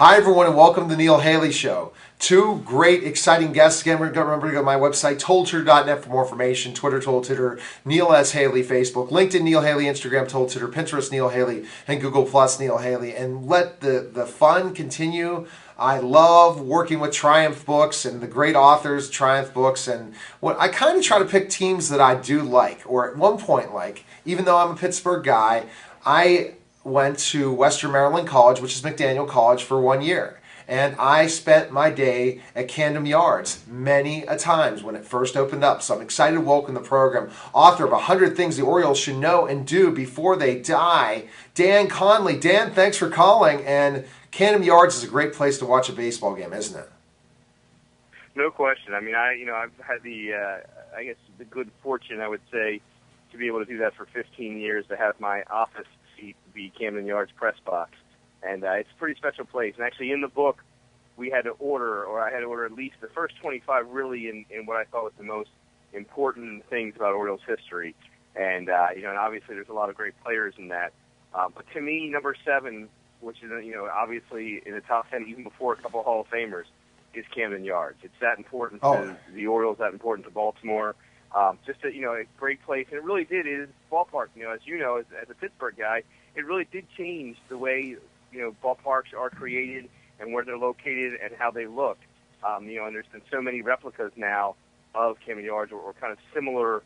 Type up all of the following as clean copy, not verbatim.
Hi, everyone, and welcome to the Neil Haley Show. Two great, exciting guests. Again, remember to go to my website, totaltutor.net, for more information. Twitter, Total Tutor, Neil S. Haley, Facebook, LinkedIn, Neil Haley, Instagram, Total Tutor, Pinterest, Neil Haley, and Google Plus, Neil Haley. And let the fun continue. I love working with Triumph Books and the great authors, Triumph Books. And what I kind of try to pick teams that I do like, or at one point like, even though I'm a Pittsburgh guy, I went to Western Maryland College, which is McDaniel College, for 1 year. And I spent my day at Camden Yards many a times when it first opened up. So I'm excited to welcome the program, author of 100 Things the Orioles Should Know and Do Before They Die, Dan Conley. Dan, thanks for calling. And Camden Yards is a great place to watch a baseball game, isn't it? No question. I mean, I've had the good fortune, I would say, to be able to do that for 15 years, to have my office seat be Camden Yards press box. And it's a pretty special place. And actually, in the book, I had to order at least the first 25 really in what I thought was the most important things about Orioles history. And, and obviously there's a lot of great players in that. But to me, number 7, which is, obviously in the top 10, even before a couple of Hall of Famers, is Camden Yards. It's that important to the Orioles, that important to Baltimore. Just a great place. And it really did. It is ballpark. As a Pittsburgh guy, it really did change the way ballparks are created and where they're located and how they look. And there's been so many replicas now of Camden Yards or kind of similar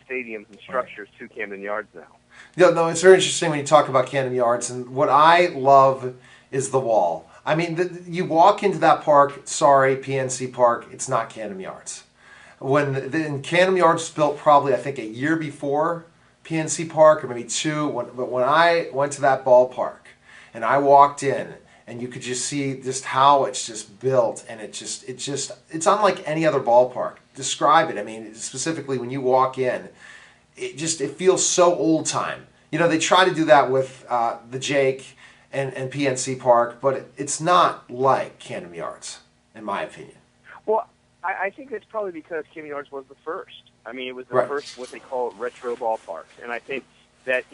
stadiums and structures to Camden Yards now. Yeah, no, it's very interesting when you talk about Camden Yards, and what I love is the wall. I mean, you walk into that park, sorry, PNC Park, it's not Camden Yards. When Camden Yards was built probably, I think, a year before PNC Park, or maybe 2, but when I went to that ballpark, and I walked in, and you could just see just how it's just built, and it's unlike any other ballpark. Describe it. I mean, specifically when you walk in, it feels so old time. They try to do that with the Jake and PNC Park, but it's not like Camden Yards, in my opinion. Well, I think it's probably because Camden Yards was the first. I mean, it was the first what they call retro ballpark, and I think that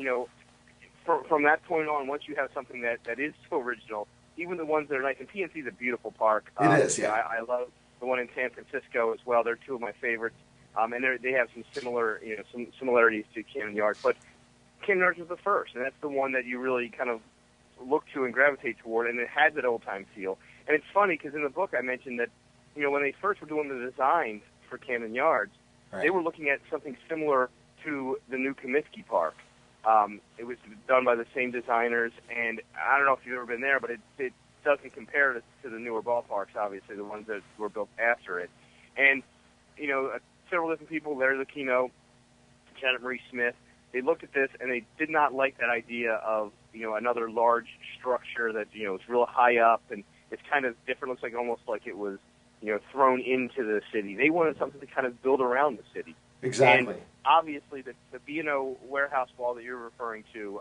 from that point on, once you have something that is so original, even the ones that are nice, and PNC is a beautiful park. It is, yeah. I love the one in San Francisco as well. They're two of my favorites, and they have some some similarities to Camden Yards. But Camden Yards was the first, and that's the one that you really kind of look to and gravitate toward, and it had that old time feel. And it's funny because in the book I mentioned that when they first were doing the designs for Camden Yards, they were looking at something similar to the new Comiskey Park. It was done by the same designers, and I don't know if you've ever been there, but it doesn't compare to the newer ballparks, obviously, the ones that were built after it. And, several different people, Larry Lucchino, Janet Marie Smith, they looked at this, and they did not like that idea of, another large structure that, is real high up, and it's kind of different, looks like almost like it was, thrown into the city. They wanted something to kind of build around the city. Exactly. And obviously, the B&O warehouse wall that you're referring to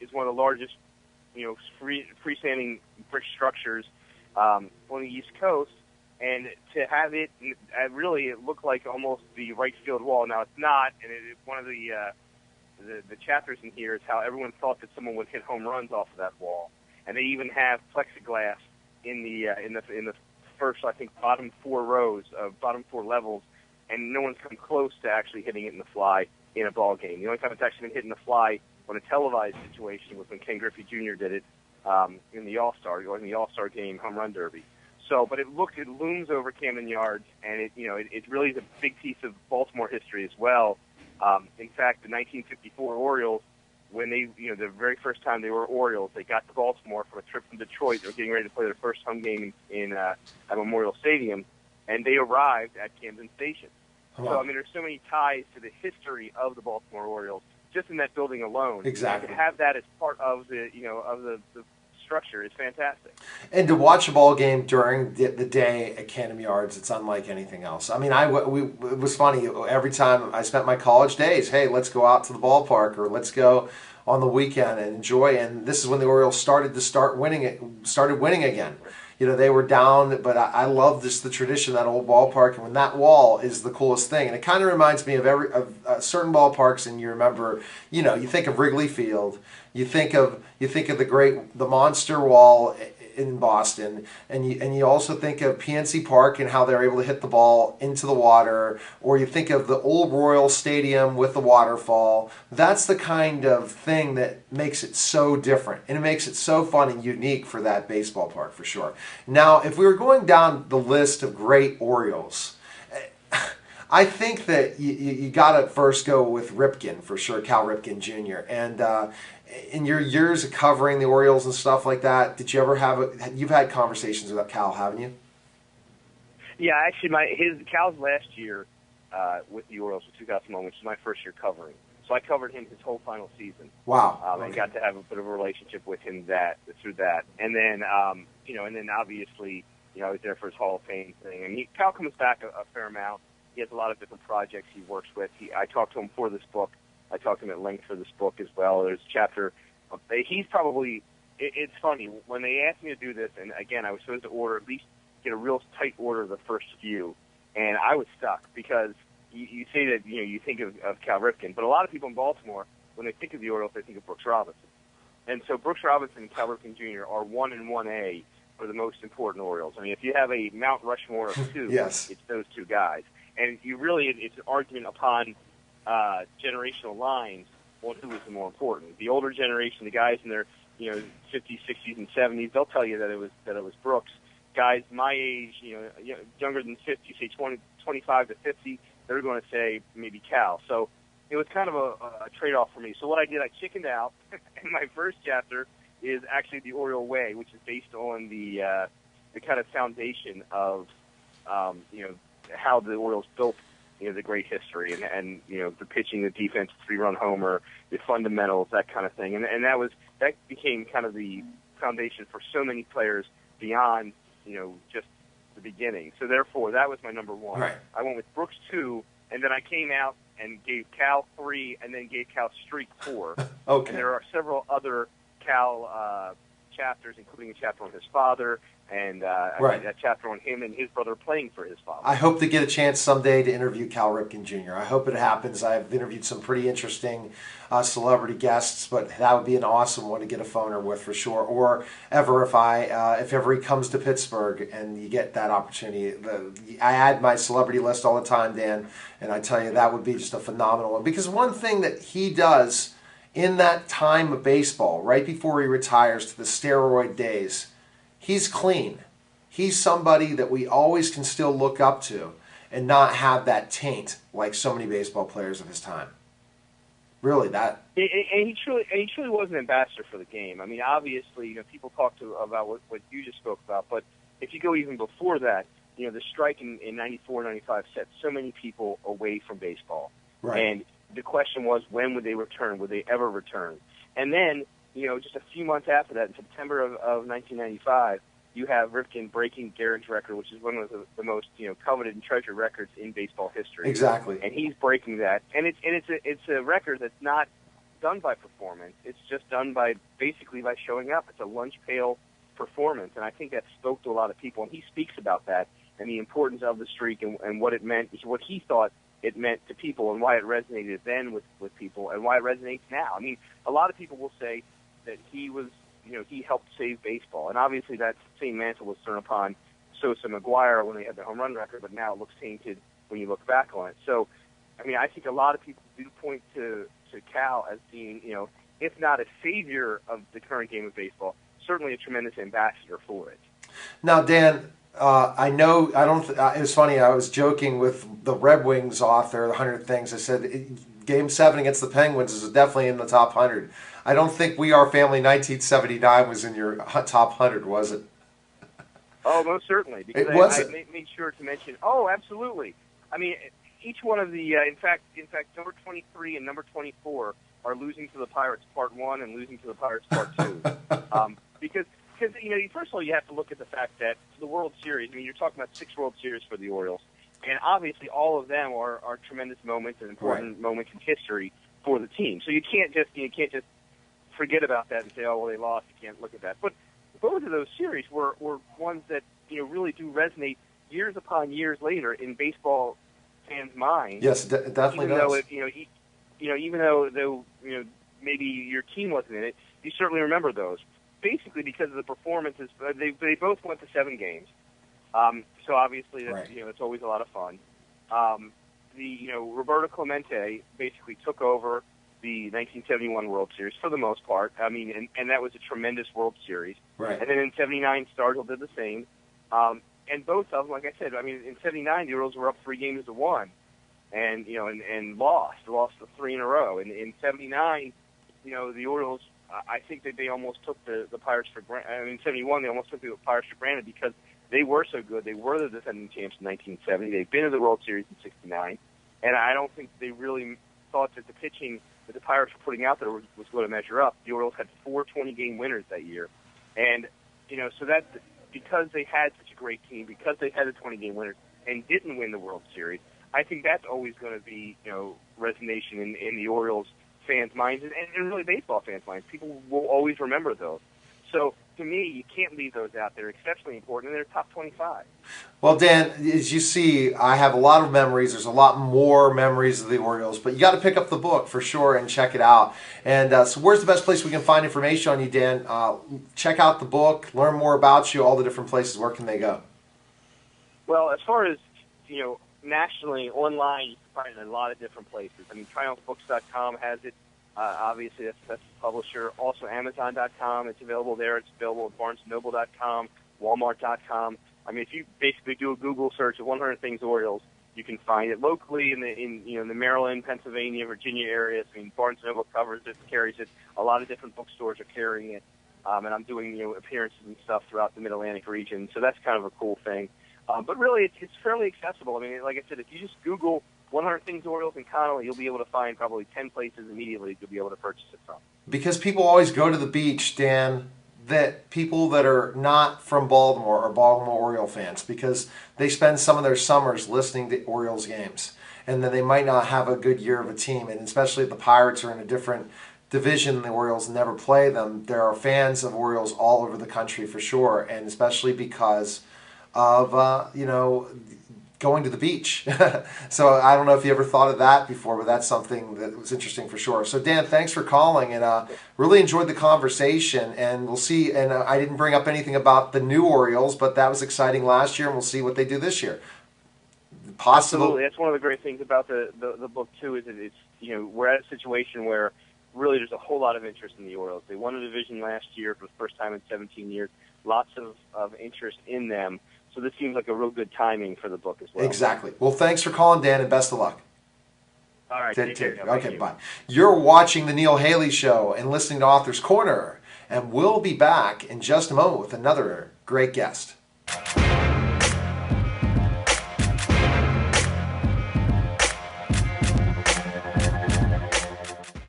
is one of the largest, freestanding brick structures on the East Coast. And to have it, it looked like almost the right field wall. Now it's not, and one of the chapters in here is how everyone thought that someone would hit home runs off of that wall, and they even have plexiglass in the first, I think, bottom 4 levels. And no one's come close to actually hitting it in the fly in a ball game. The only time it's actually been hit in the fly on a televised situation was when Ken Griffey Jr. did it in the All-Star Game home run derby. So, but it looms over Camden Yards, and it really is a big piece of Baltimore history as well. In fact, the 1954 Orioles, when they, the very first time they were Orioles, they got to Baltimore from a trip from Detroit. They were getting ready to play their first home game at Memorial Stadium, and they arrived at Camden Station. So, I mean, there's so many ties to the history of the Baltimore Orioles just in that building alone. Exactly. And to have that as part of the the structure is fantastic. And to watch a ball game during the day at Camden Yards, it's unlike anything else. I mean, it was funny. Every time I spent my college days, hey, let's go out to the ballpark or let's go on the weekend and enjoy. And this is when the Orioles started winning again. They were down, but I love the tradition of that old ballpark, and when that wall is the coolest thing. And it kind of reminds me of certain ballparks, and you remember, you think of Wrigley Field, you think of the Monster Wall in Boston, and you also think of PNC Park and how they're able to hit the ball into the water, or you think of the old Royal Stadium with the waterfall. That's the kind of thing that makes it so different, and it makes it so fun and unique for that baseball park for sure. Now, if we were going down the list of great Orioles, I think that you got to first go with Ripken for sure, Cal Ripken Jr. And in your years of covering the Orioles and stuff like that, did you ever you've had conversations with Cal, haven't you? Yeah, actually, Cal's last year with the Orioles was 2001, which is my first year covering. So I covered him his whole final season. Wow. Okay. And got to have a bit of a relationship with him through that. And then, and then obviously, I was there for his Hall of Fame thing. And Cal comes back a fair amount. He has a lot of different projects he works with. I talked to him for this book. I talked to him at length for this book as well. There's a chapter. He's probably. It's funny when they asked me to do this, and again, I was supposed to at least get a real tight order of the first few, and I was stuck because you say that you think of Cal Ripken, but a lot of people in Baltimore, when they think of the Orioles, they think of Brooks Robinson, and so Brooks Robinson and Cal Ripken Jr. are 1 and 1A for the most important Orioles. I mean, if you have a Mount Rushmore of two, yes, it's those two guys. And it's an argument upon generational lines on who is the more important. The older generation, the guys in their 50s, 60s, and 70s, they'll tell you that it was Brooks. Guys my age, younger than 50, say 25 to 50, they're going to say maybe Cal. So it was kind of a trade-off for me. So what I did, I chickened out, and my first chapter is actually the Oriole Way, which is based on the kind of foundation of how the Orioles built, the great history and the pitching, the defense, 3-run homer, the fundamentals, that kind of thing. And that became kind of the foundation for so many players beyond, just the beginning. So therefore, that was my number one. Right. I went with Brooks 2, and then I came out and gave Cal 3, and then gave Cal Streak 4. Okay. And there are several other Cal chapters, including a chapter on his father, and a chapter on him and his brother playing for his father. I hope to get a chance someday to interview Cal Ripken Jr. I hope it happens. I've interviewed some pretty interesting celebrity guests, but that would be an awesome one to get a phoner with for sure. Or ever if ever he comes to Pittsburgh and you get that opportunity. I add my celebrity list all the time, Dan, and I tell you that would be just a phenomenal one. Because one thing that he does in that time of baseball, right before he retires to the steroid days, he's clean. He's somebody that we always can still look up to and not have that taint like so many baseball players of his time. Really, that. And he truly was an ambassador for the game. I mean, obviously, people talk about what you just spoke about, but if you go even before that, the strike in 94, 95 set so many people away from baseball. Right. And the question was, when would they return? Would they ever return? And then, just a few months after that, in September of 1995, you have Ripken breaking Gehrig's record, which is one of the most coveted and treasured records in baseball history. Exactly. And he's breaking that, and it's a record that's not done by performance. It's just done basically by showing up. It's a lunch pail performance, and I think that spoke to a lot of people. And he speaks about that and the importance of the streak and what it meant, what he thought it meant to people, and why it resonated then with people, and why it resonates now. I mean, a lot of people will say that he was, he helped save baseball, and obviously that same mantle was thrown upon Sosa and McGuire when they had the home run record, but now it looks tainted when you look back on it. So, I mean, I think a lot of people do point to Cal as being, if not a savior of the current game of baseball, certainly a tremendous ambassador for it. Now, Dan, I know, it was funny, I was joking with the Red Wings author, The 100 Things. I said, Game 7 against the Penguins is definitely in the top 100. I don't think We Are Family 1979 was in your top 100, was it? Oh, most certainly. Because I made sure to mention, absolutely. I mean, each one of the, in fact, number 23 and number 24 are Losing to the Pirates Part 1 and Losing to the Pirates Part 2. Because first of all, you have to look at the fact that the World Series, I mean, you're talking about 6 World Series for the Orioles, and obviously all of them are tremendous moments and important moments in history for the team. So you can't just forget about that and say, oh, well, they lost, you can't look at that. But both of those series were ones that really do resonate years upon years later in baseball fans' minds. Yes, it definitely does. Even though maybe your team wasn't in it, you certainly remember those. basically because of the performances. They both went to 7 games, so obviously that's, Right. it's always a lot of fun. Roberto Clemente basically took over the 1971 World Series for the most part. I mean, and that was a tremendous World Series. Right. And then in '79, Stargell did the same. And both of them, like I said, I mean, in '79 the Orioles were up 3-1, and and lost the 3 in a row. And in '79, the Orioles, I think that they almost took the Pirates for granted. I mean, in '71 they almost took the Pirates for granted because they were so good. They were the defending champs in 1970. They've been to the World Series in '69, and I don't think they really thought that the pitching that the Pirates were putting out there was going to measure up. The Orioles had 4 20-game winners that year, and so that because they had such a great team, because they had the 20-game winners and didn't win the World Series, I think that's always going to be resonation in the Orioles fans' minds and really baseball fans' minds. People will always remember those. So to me, you can't leave those out. They're exceptionally important, and they're top 25. Well, Dan, as you see, I have a lot of memories. There's a lot more memories of the Orioles, but you got to pick up the book for sure and check it out. And so where's the best place we can find information on you, Dan? Check out the book, learn more about you, all the different places. Where can they go? Well, as far as, nationally, online, you can find it in a lot of different places. I mean, TriumphBooks.com has it. Obviously, that's the publisher. Also, Amazon.com. It's available there. It's available at BarnesandNoble.com, Walmart.com. I mean, if you basically do a Google search of 100 Things Orioles, you can find it locally in the Maryland, Pennsylvania, Virginia areas. I mean, Barnes & Noble covers it, carries it. A lot of different bookstores are carrying it. And I'm doing appearances and stuff throughout the Mid-Atlantic region. So that's kind of a cool thing. But really, it's fairly accessible. I mean, like I said, if you just Google 100 Things Orioles in Connolly, you'll be able to find probably 10 places immediately you'll be able to purchase it from. Because people always go to the beach, Dan, that people that are not from Baltimore are Baltimore Oriole fans because they spend some of their summers listening to Orioles games. And then they might not have a good year of a team. And especially if the Pirates are in a different division and the Orioles never play them, there are fans of Orioles all over the country for sure. And especially because of, going to the beach. So I don't know if you ever thought of that before, but that's something that was interesting for sure. So Dan, thanks for calling, and really enjoyed the conversation, and we'll see. And I didn't bring up anything about the new Orioles, but that was exciting last year, and we'll see what they do this year. Absolutely. That's one of the great things about the book too, is that it's, we're at a situation where really there's a whole lot of interest in the Orioles. They won a division last year for the first time in 17 years. Lots of interest in them. So this seems like a real good timing for the book as well. Exactly. Well, thanks for calling, Dan, and best of luck. All right. Take care. Okay, bye. You're watching The Neil Haley Show and listening to Author's Corner, and we'll be back in just a moment with another great guest.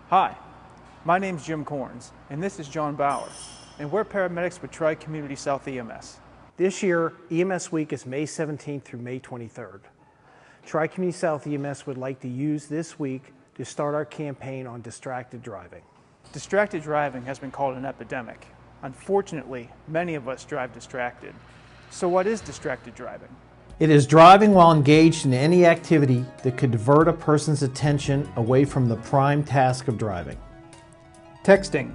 Hi, my name's Jim Corns, and this is John Bauer, and we're paramedics with Tri-Community South EMS. This year, EMS Week is May 17th through May 23rd. Tri-Community South EMS would like to use this week to start our campaign on distracted driving. Distracted driving has been called an epidemic. Unfortunately, many of us drive distracted. So what is distracted driving? It is driving while engaged in any activity that could divert a person's attention away from the prime task of driving. Texting,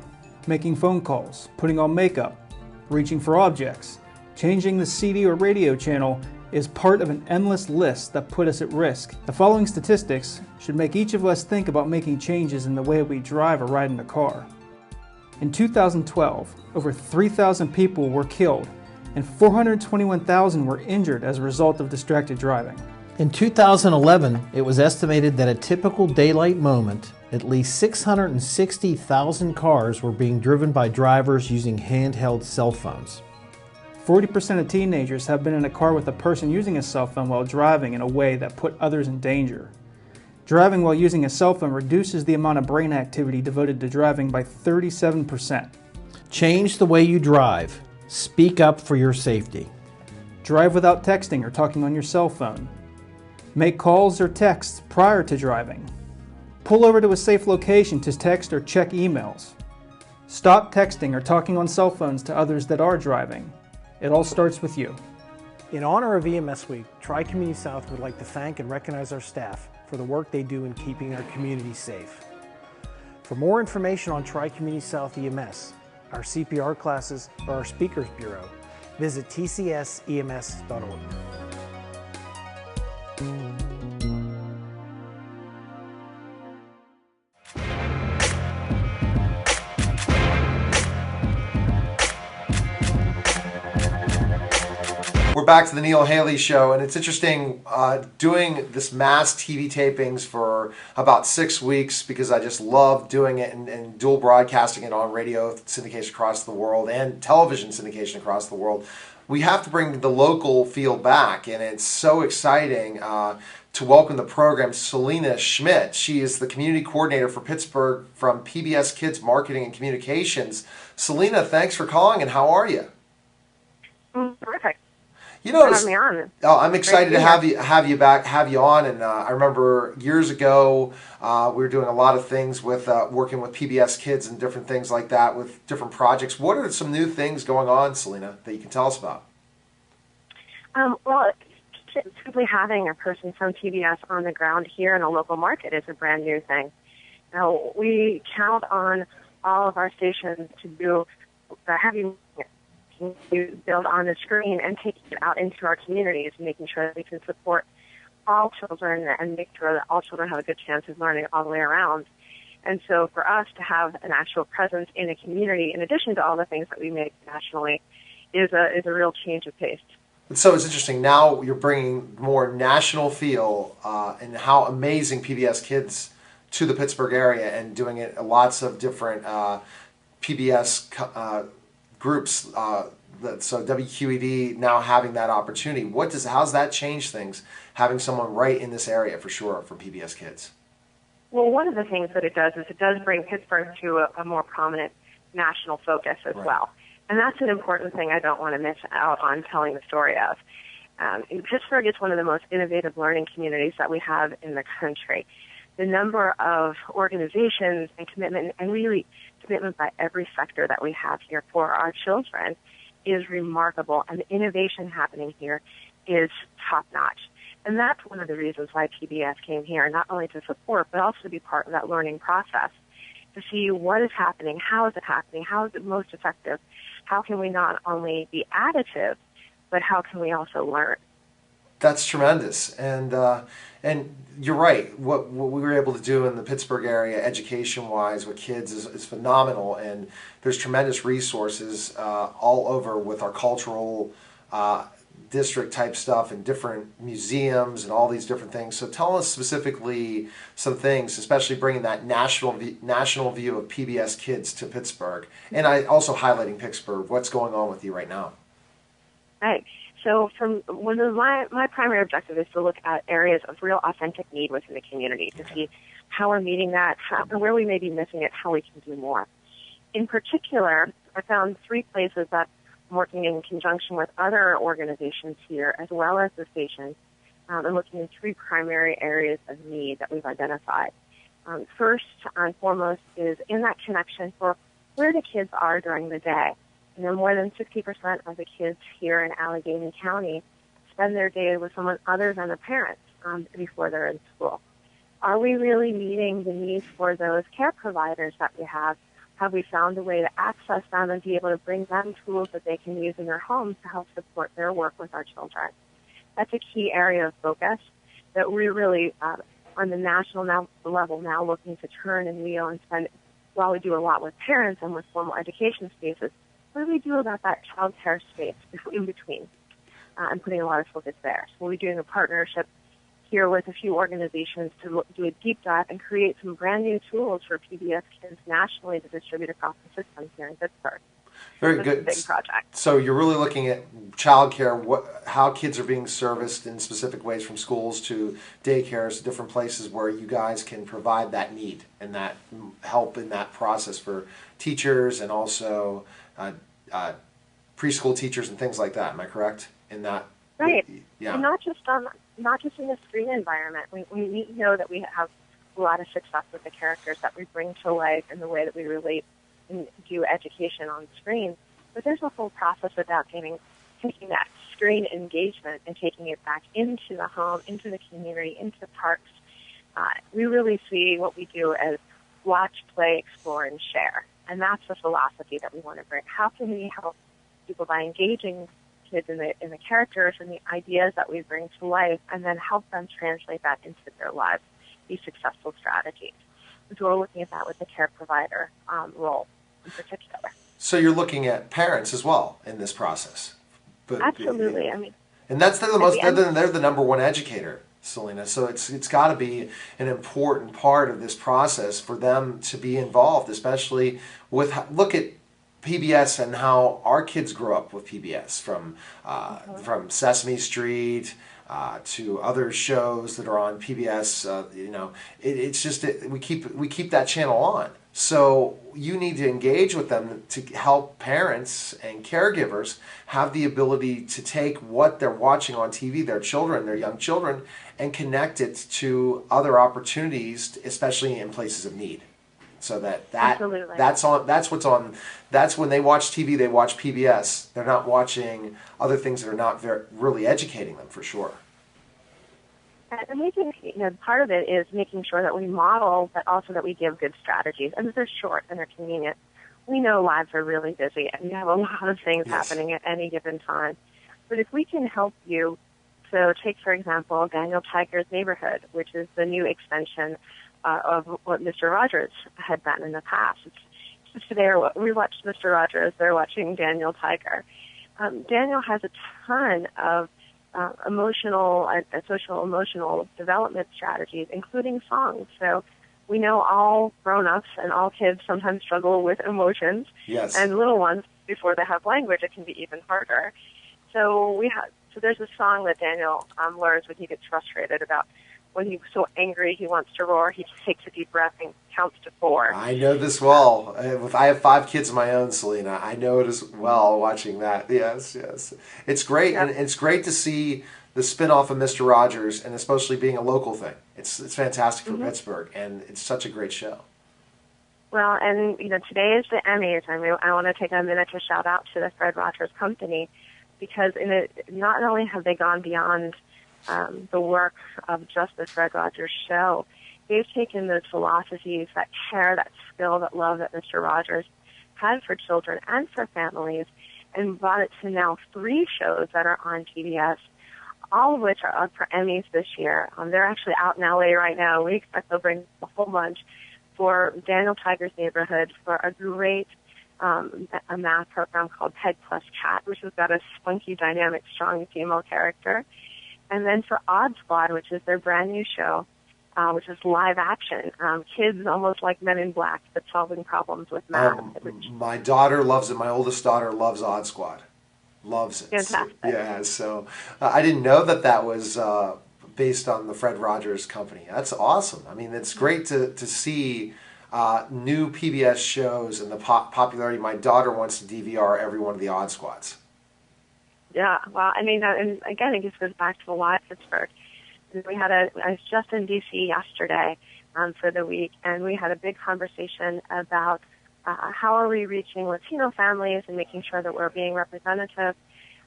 making phone calls, putting on makeup, reaching for objects, changing the CD or radio channel is part of an endless list that put us at risk. The following statistics should make each of us think about making changes in the way we drive or ride in a car. In 2012, over 3,000 people were killed and 421,000 were injured as a result of distracted driving. In 2011, it was estimated that a typical daylight moment, at least 660,000 cars were being driven by drivers using handheld cell phones. 40% of teenagers have been in a car with a person using a cell phone while driving in a way that put others in danger. Driving while using a cell phone reduces the amount of brain activity devoted to driving by 37%. Change the way you drive. Speak up for your safety. Drive without texting or talking on your cell phone. Make calls or texts prior to driving. Pull over to a safe location to text or check emails. Stop texting or talking on cell phones to others that are driving. It all starts with you. In honor of EMS Week, Tri-Community South would like to thank and recognize our staff for the work they do in keeping our community safe. For more information on Tri-Community South EMS, our CPR classes, or our Speakers Bureau, visit tcsems.org. We're back to the Neil Haley Show, and it's interesting doing this mass TV tapings for about 6 weeks because I just love doing it and dual broadcasting it on radio syndication across the world and television syndication across the world. We have to bring the local feel back, and it's so exciting to welcome the program Selena Schmidt. She is the community coordinator for Pittsburgh from PBS Kids Marketing and Communications. Selena, thanks for calling, and how are you? Terrific. You know, Have me on. Oh, I'm excited to have you on. And I remember years ago we were doing a lot of things with working with PBS Kids and different things like that with different projects. What are some new things going on, Selena, that you can tell us about? Well, simply having a person from PBS on the ground here in a local market is a brand new thing. Now, we count on all of our stations to do the heavy to build on the screen and take it out into our communities, making sure that we can support all children and make sure that all children have a good chance of learning all the way around. And so for us to have an actual presence in a community, in addition to all the things that we make nationally, is a real change of pace. So it's interesting. Now you're bringing more national feel and how amazing PBS Kids to the Pittsburgh area and doing it lots of different PBS groups. So WQED now having that opportunity. How's that change things? Having someone right in this area for sure from PBS Kids. Well, one of the things that it does is it does bring Pittsburgh to a more prominent national focus as well. And that's an important thing I don't want to miss out on telling the story of. Pittsburgh is one of the most innovative learning communities that we have in the country. The number of organizations and commitment, and really commitment by every sector that we have here for our children is remarkable, and the innovation happening here is top-notch. And that's one of the reasons why PBS came here, not only to support, but also to be part of that learning process, to see what is happening, how is it most effective, how can we not only be additive, but how can we also learn? That's tremendous, and you're right. What we were able to do in the Pittsburgh area, education-wise, with kids is phenomenal, and there's tremendous resources all over with our cultural district type stuff and different museums and all these different things. So tell us specifically some things, especially bringing that national view of PBS Kids to Pittsburgh, and also highlighting Pittsburgh. What's going on with you right now? Right. So from one of my primary objective is to look at areas of real authentic need within the community to see how we're meeting that, where we may be missing it, how we can do more. In particular, I found 3 places that I'm working in conjunction with other organizations here as well as the station and looking at 3 primary areas of need that we've identified. First and foremost is in that connection for where the kids are during the day. You know, more than 60% of the kids here in Allegheny County spend their day with someone other than a parent before they're in school. Are we really meeting the needs for those care providers that we have? Have we found a way to access them and be able to bring them tools that they can use in their homes to help support their work with our children? That's a key area of focus that we really, on the national level now, looking to turn and wheel and spend, while we do a lot with parents and with formal education spaces, what do we do about that child care space in between and putting a lot of focus there? So we'll be doing a partnership here with a few organizations to do a deep dive and create some brand new tools for PBS Kids nationally to distribute across the system here in Pittsburgh. Very good. It's a big project. So you're really looking at child care, how kids are being serviced in specific ways from schools to daycares, different places where you guys can provide that need and that help in that process for teachers and also preschool teachers and things like that. Am I correct in that? Right. Yeah. And not just in the screen environment. We know that we have a lot of success with the characters that we bring to life and the way that we relate and do education on screen. But there's a whole process about taking that screen engagement and taking it back into the home, into the community, into the parks. We really see what we do as watch, play, explore, and share. And that's the philosophy that we want to bring. How can we help people by engaging kids in the characters and the ideas that we bring to life, and then help them translate that into their lives, these successful strategies. So we're looking at that with the care provider role in particular. So you're looking at parents as well in this process. But, Absolutely. I mean, and they're the number one educator, Selena. So it's got to be an important part of this process for them to be involved, especially with look at PBS and how our kids grew up with PBS from Sesame Street to other shows that are on PBS. It's just we keep that channel on. So you need to engage with them to help parents and caregivers have the ability to take what they're watching on TV, their children, their young children, and connect it to other opportunities, especially in places of need. So that's what's on. That's when they watch TV, they watch PBS. They're not watching other things that are not really educating them, for sure. And we think, part of it is making sure that we model, but also that we give good strategies. And they're short and they're convenient. We know lives are really busy and you have a lot of things happening at any given time. But if we can help you, so take, for example, Daniel Tiger's Neighborhood, which is the new extension of what Mr. Rogers had done in the past. Today we watched Mr. Rogers, they're watching Daniel Tiger. Daniel has a ton of emotional and social emotional development strategies, including songs. So we know all grown-ups and all kids sometimes struggle with emotions. Yes. And little ones, before they have language, it can be even harder. So there's a song that Daniel learns when he gets frustrated about when he's so angry he wants to roar. He just takes a deep breath and counts to 4. I know this well. I have 5 kids of my own, Selena. I know it as well watching that. Yes. It's great, and it's great to see the spin-off of Mr. Rogers, and especially being a local thing. It's fantastic for Pittsburgh, and it's such a great show. Well, and today is the Emmys. I mean, I want to take a minute to shout out to the Fred Rogers Company, because not only have they gone beyond the work of just the Fred Rogers show, they've taken those philosophies, that care, that skill, that love that Mr. Rogers had for children and for families, and brought it to now 3 shows that are on TBS, all of which are up for Emmys this year. They're actually out in LA right now. We expect they'll bring a whole bunch for Daniel Tiger's Neighborhood, for a great a math program called Peg Plus Cat, which has got a spunky, dynamic, strong female character. And then for Odd Squad, which is their brand new show, which is live action. Kids almost like Men in Black, but solving problems with math. My daughter loves it. My oldest daughter loves Odd Squad. Loves it. Fantastic. So I didn't know that was based on the Fred Rogers Company. That's awesome. I mean, it's great to see new PBS shows and the popularity. My daughter wants to DVR every one of the Odd Squads. Yeah, well, I mean, and again, it just goes back to the Live Pittsburgh. I was just in D.C. yesterday for the week, and we had a big conversation about how are we reaching Latino families and making sure that we're being representative.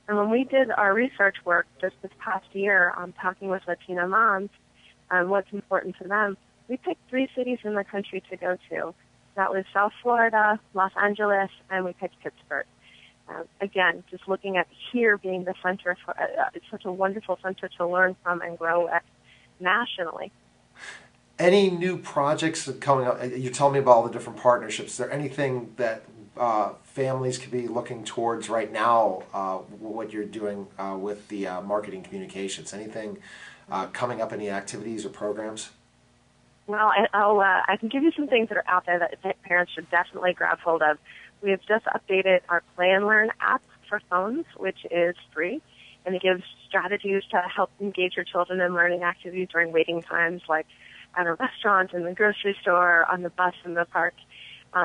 And when we did our research work just this past year, talking with Latina moms on what's important to them, we picked 3 cities in the country to go to. That was South Florida, Los Angeles, and we picked Pittsburgh. Again, just looking at here being the center, it's such a wonderful center to learn from and grow at nationally. Any new projects coming up? You told me about all the different partnerships. Is there anything that families could be looking towards right now, what you're doing with the marketing communications? Anything coming up, any activities or programs? Well, I can give you some things that are out there that parents should definitely grab hold of. We have just updated our Play and Learn app for phones, which is free, and it gives strategies to help engage your children in learning activities during waiting times, like at a restaurant, in the grocery store, on the bus, in the park.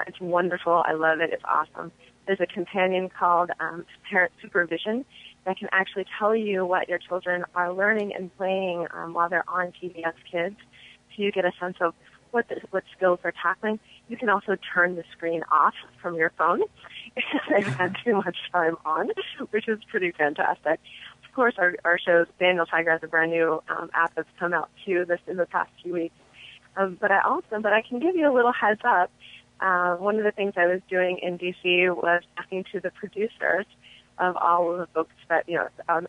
It's wonderful. I love it. It's awesome. There's a companion called Parent Supervision that can actually tell you what your children are learning and playing while they're on PBS Kids, so you get a sense of what skills they're tackling. You can also turn the screen off from your phone if they've had too much time on, which is pretty fantastic. Of course, our shows, Daniel Tiger has a brand new app that's come out too in the past few weeks. But I can give you a little heads up One of the things I was doing in DC was talking to the producers of all of the books that,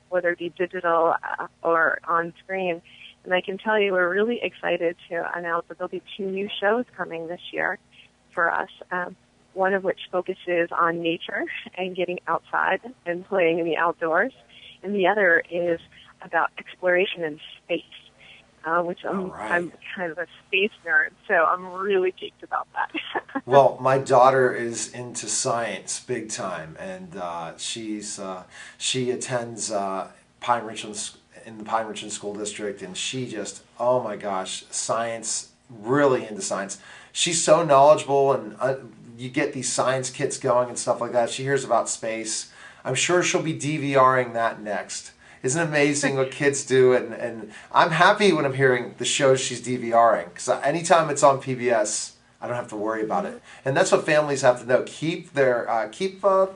whether it be digital or on screen. And I can tell you we're really excited to announce that there'll be 2 new shows coming this year for us, one of which focuses on nature and getting outside and playing in the outdoors, and the other is about exploration in space, which I'm kind of a space nerd, so I'm really geeked about that. Well, my daughter is into science big time, and she attends Pine Richland in the Pine Richland School District, and she just, oh my gosh, science, really into science. She's so knowledgeable, and you get these science kits going and stuff like that. She hears about space. I'm sure she'll be DVRing that next. Isn't it amazing what kids do? And I'm happy when I'm hearing the shows she's DVRing, because anytime it's on PBS, I don't have to worry about it. And that's what families have to know. Keep their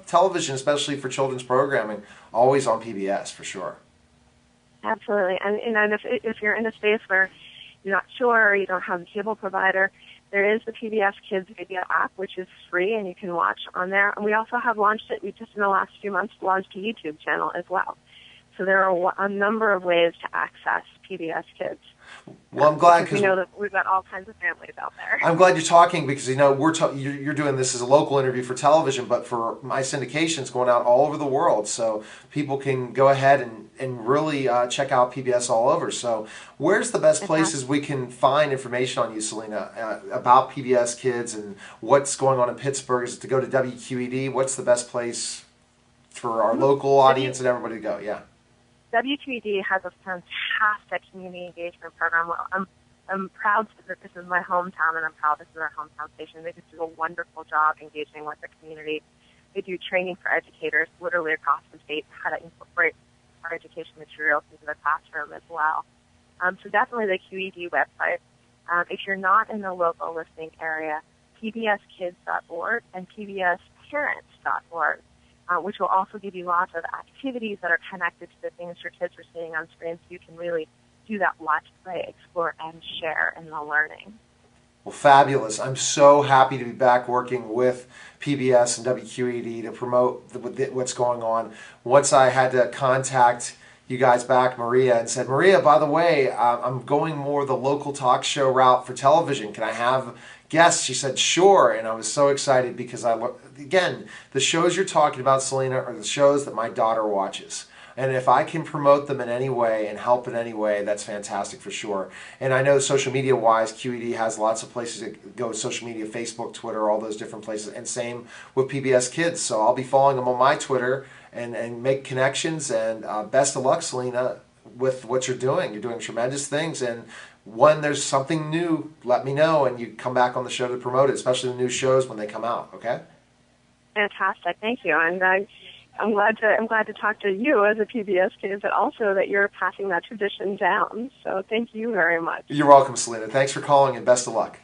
television, especially for children's programming, always on PBS for sure. Absolutely. And if you're in a space where you're not sure or you don't have a cable provider, there is the PBS Kids Video app, which is free and you can watch on there. And we also have launched it. We just in the last few months launched a YouTube channel as well. So there are a number of ways to access PBS Kids. Well, I'm glad because we know that we've got all kinds of families out there. I'm glad you're talking because you're doing this as a local interview for television, but for my syndication's going out all over the world, so people can go ahead and really check out PBS all over. So, where's the best places we can find information on you, Selena, about PBS Kids and what's going on in Pittsburgh? Is it to go to WQED? What's the best place for our local audience and everybody to go? Yeah. WQED has a fantastic community engagement program. I'm proud that this is my hometown, and I'm proud this is our hometown station. They just do a wonderful job engaging with the community. They do training for educators literally across the state, how to incorporate our education materials into the classroom as well. So definitely the QED website. If you're not in the local listening area, pbskids.org and pbsparents.org. Which will also give you lots of activities that are connected to the things your kids are seeing on screen, so you can really do that watch, play, explore, and share in the learning. Well, fabulous. I'm so happy to be back working with PBS and WQED to promote what's going on. Once I had to contact you guys back, Maria, and said, Maria, by the way, I'm going more the local talk show route for television. Can I have guests? She said, sure. And I was so excited because, again, the shows you're talking about, Selena, are the shows that my daughter watches. And if I can promote them in any way and help in any way, that's fantastic for sure. And I know social media-wise, QED has lots of places to go, social media, Facebook, Twitter, all those different places. And same with PBS Kids. So I'll be following them on my Twitter and make connections. And best of luck, Selena, with what you're doing. You're doing tremendous things. And when there's something new, let me know, and you come back on the show to promote it, especially the new shows when they come out, okay? Fantastic. Thank you. And I'm glad to talk to you as a PBS kid, but also that you're passing that tradition down. So thank you very much. You're welcome, Selena. Thanks for calling, and best of luck.